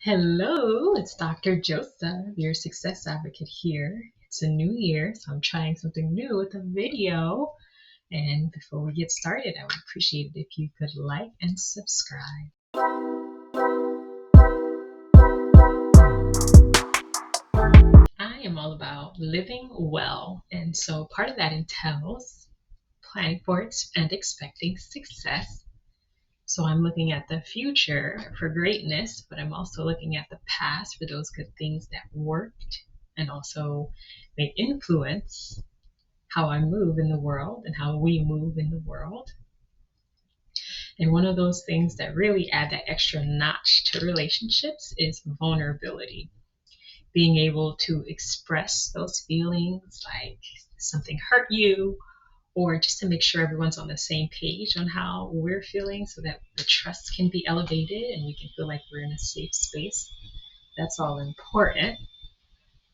Hello, it's Dr. Joseph, your success advocate here. It's a new year, so I'm trying something new with a video. And before we get started, I would appreciate it if you could like and subscribe. I am all about living well, and so part of that entails planning for it and expecting success. So I'm looking at the future for greatness, but I'm also looking at the past for those good things that worked and also may influence how I move in the world and how we move in the world. And one of those things that really add that extra notch to relationships is vulnerability. Being able to express those feelings like something hurt you, or just to make sure everyone's on the same page on how we're feeling so that the trust can be elevated and we can feel like we're in a safe space. That's all important.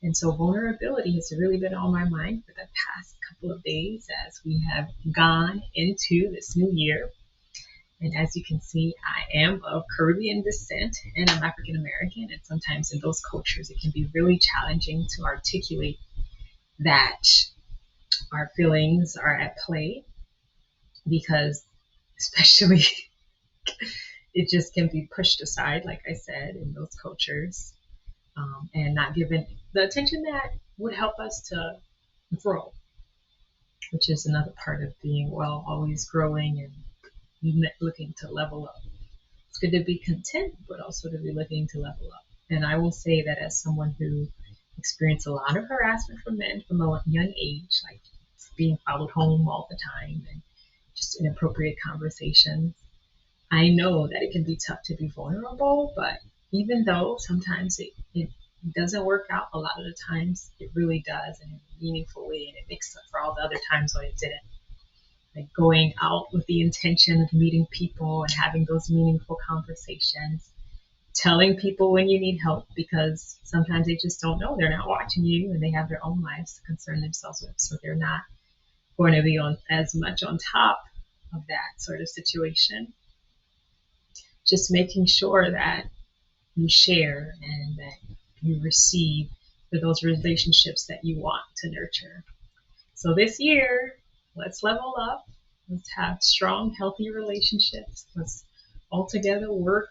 And so vulnerability has really been on my mind for the past couple of days as we have gone into this new year. And as you can see, I am of Caribbean descent and I'm African American. And sometimes in those cultures, it can be really challenging to articulate that our feelings are at play, because especially it just can be pushed aside, like I said, in those cultures, and not given the attention that would help us to grow, which is another part of being well, always growing and looking to level up. It's good to be content, but also to be looking to level up. And I will say that as someone who experienced a lot of harassment from men from a young age, like being followed home all the time and just inappropriate conversations, I know that it can be tough to be vulnerable, but even though sometimes it doesn't work out, a lot of the times it really does in a meaningful way, and it makes up for all the other times when it didn't. Like going out with the intention of meeting people and having those meaningful conversations, telling people when you need help, because sometimes they just don't know. They're not watching you and they have their own lives to concern themselves with, so they're not going to be on as much on top of that sort of situation. Just making sure that you share and that you receive for those relationships that you want to nurture. So this year, let's level up. Let's have strong, healthy relationships. Let's all together work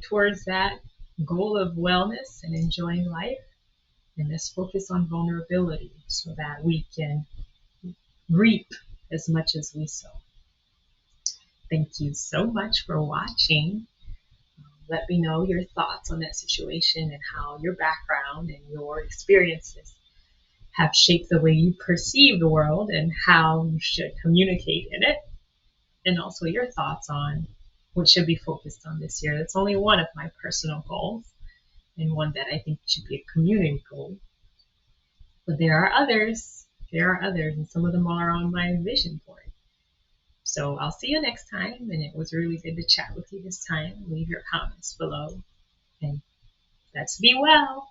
towards that goal of wellness and enjoying life. And let's focus on vulnerability so that we can reap as much as we sow. Thank you so much for watching. Let me know your thoughts on that situation and how your background and your experiences have shaped the way you perceive the world and how you should communicate in it. And also your thoughts on what should be focused on this year. That's only one of my personal goals and one that I think should be a community goal. But there are others, and some of them are on my vision board. So I'll see you next time, and it was really good to chat with you this time. Leave your comments below, and let's be well.